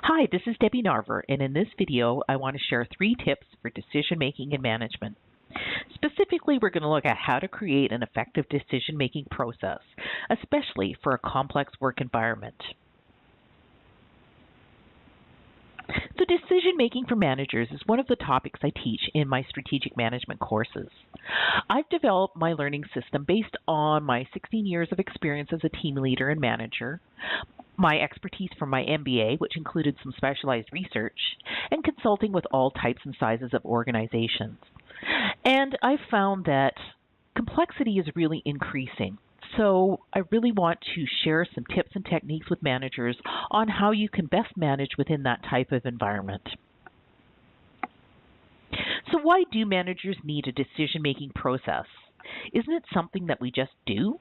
Hi, this is Debbie Narver, and in this video, I want to share 3 tips for decision making and management. Specifically, we're going to look at how to create an effective decision making process, especially for a complex work environment. So decision making for managers is one of the topics I teach in my strategic management courses. I've developed my learning system based on my 16 years of experience as a team leader and manager, my expertise from my MBA, which included some specialized research, and consulting with all types and sizes of organizations. And I've found that complexity is really increasing. So I really want to share some tips and techniques with managers on how you can best manage within that type of environment. So why do managers need a decision-making process? Isn't it something that we just do?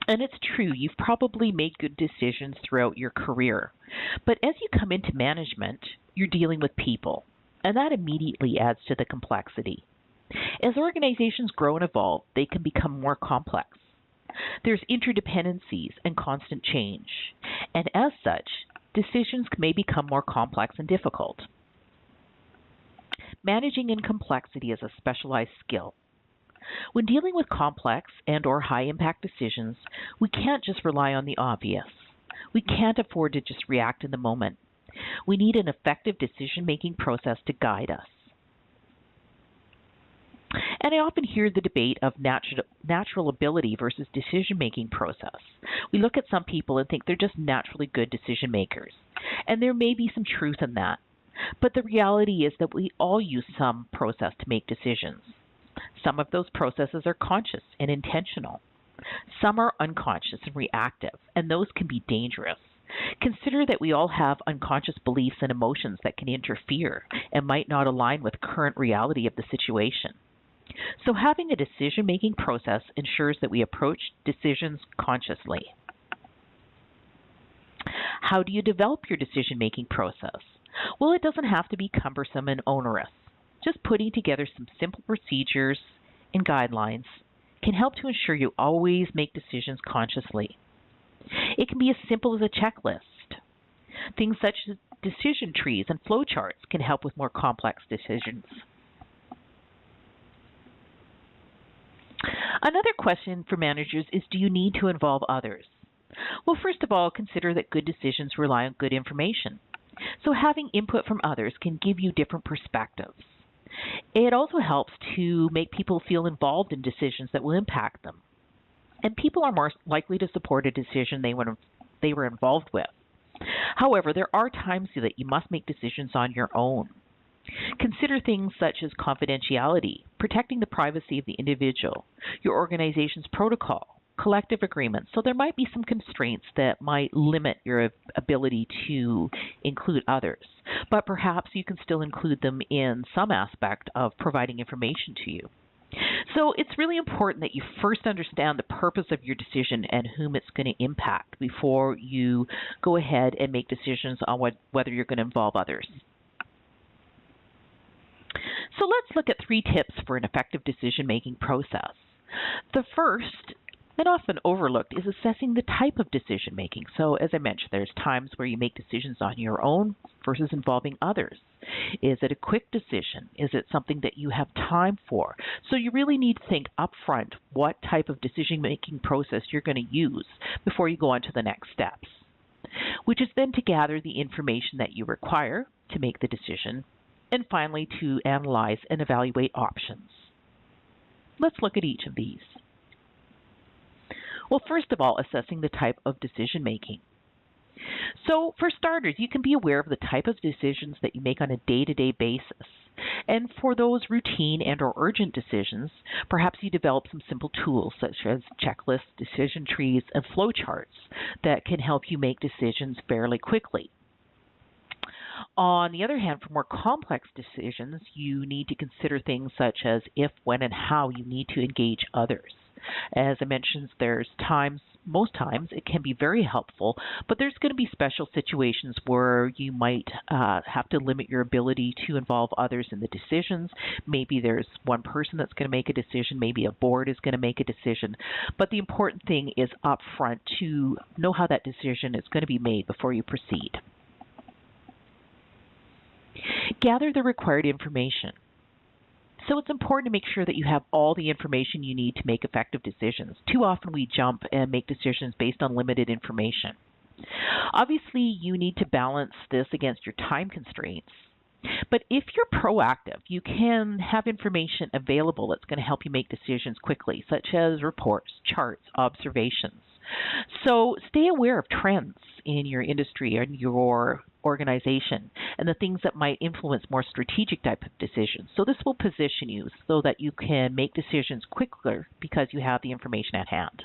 And it's true, you've probably made good decisions throughout your career. But as you come into management, you're dealing with people, and that immediately adds to the complexity. As organizations grow and evolve, they can become more complex. There's interdependencies and constant change, and as such, decisions may become more complex and difficult. Managing in complexity is a specialized skill. When dealing with complex and/or high-impact decisions, we can't just rely on the obvious. We can't afford to just react in the moment. We need an effective decision-making process to guide us. And I often hear the debate of natural ability versus decision-making process. We look at some people and think they're just naturally good decision makers. And there may be some truth in that. But the reality is that we all use some process to make decisions. Some of those processes are conscious and intentional. Some are unconscious and reactive, and those can be dangerous. Consider that we all have unconscious beliefs and emotions that can interfere and might not align with the current reality of the situation. So having a decision-making process ensures that we approach decisions consciously. How do you develop your decision-making process? Well, it doesn't have to be cumbersome and onerous. Just putting together some simple procedures and guidelines can help to ensure you always make decisions consciously. It can be as simple as a checklist. Things such as decision trees and flowcharts can help with more complex decisions. Another question for managers is, do you need to involve others? Well, first of all, consider that good decisions rely on good information. So having input from others can give you different perspectives. It also helps to make people feel involved in decisions that will impact them. And people are more likely to support a decision they were involved with. However, there are times that you must make decisions on your own. Consider things such as confidentiality, protecting the privacy of the individual, your organization's protocol, collective agreements. So there might be some constraints that might limit your ability to include others, but perhaps you can still include them in some aspect of providing information to you. So it's really important that you first understand the purpose of your decision and whom it's going to impact before you go ahead and make decisions on whether you're going to involve others. So let's look at 3 tips for an effective decision-making process. The first, and often overlooked, is assessing the type of decision-making. So as I mentioned, there's times where you make decisions on your own versus involving others. Is it a quick decision? Is it something that you have time for? So you really need to think up front what type of decision-making process you're going to use before you go on to the next steps, which is then to gather the information that you require to make the decision, and finally to analyze and evaluate options. Let's look at each of these. Well, first of all, assessing the type of decision making. So for starters, you can be aware of the type of decisions that you make on a day-to-day basis. And for those routine and/or urgent decisions, perhaps you develop some simple tools such as checklists, decision trees, and flowcharts that can help you make decisions fairly quickly. On the other hand, for more complex decisions, you need to consider things such as if, when, and how you need to engage others. As I mentioned, most times it can be very helpful, but there's going to be special situations where you might have to limit your ability to involve others in the decisions. Maybe there's one person that's going to make a decision, maybe a board is going to make a decision. But the important thing is up front to know how that decision is going to be made before you proceed. Gather the required information. So it's important to make sure that you have all the information you need to make effective decisions. Too often we jump and make decisions based on limited information. Obviously, you need to balance this against your time constraints. But if you're proactive, you can have information available that's going to help you make decisions quickly, such as reports, charts, observations. So stay aware of trends in your industry and your organization and the things that might influence more strategic type of decisions. So this will position you so that you can make decisions quicker because you have the information at hand.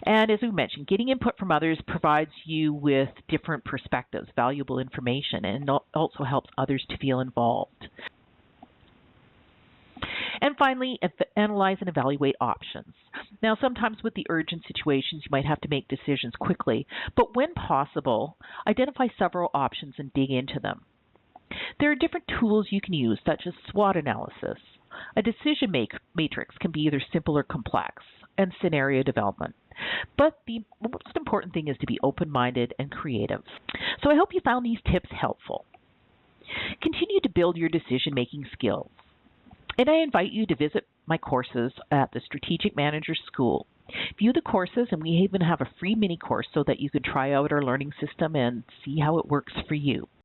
And as we mentioned, getting input from others provides you with different perspectives, valuable information, and also helps others to feel involved. And finally, analyze and evaluate options. Now, sometimes with the urgent situations, you might have to make decisions quickly, but when possible, identify several options and dig into them. There are different tools you can use, such as SWOT analysis. A decision matrix can be either simple or complex, and scenario development. But the most important thing is to be open-minded and creative. So I hope you found these tips helpful. Continue to build your decision-making skills. And I invite you to visit my courses at the Strategic Manager School. View the courses, and we even have a free mini course so that you can try out our learning system and see how it works for you.